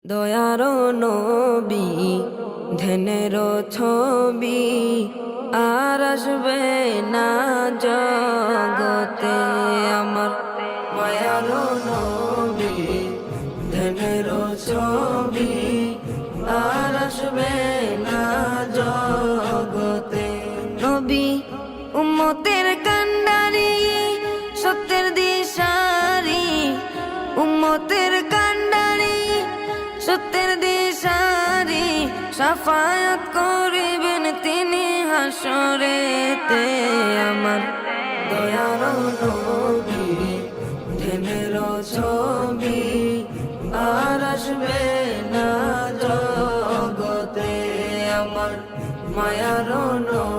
দয়ার নবী ধ্যানের ছবি আর আসবে না জগতে আমার মায়ার নবী ধ্যানের ছবি আর আসবে না জগতে নবী উম্মতের কান্ডারি সত্যের দিশারি উম্মতের কান্ডারি সত্যের দিশারি শাফায়াত করিবেন তিনি হাসরেতে আমার দয়ার নবী ধ্যানের ছবি আর আসবে না জগতে আমার মায়ার নবী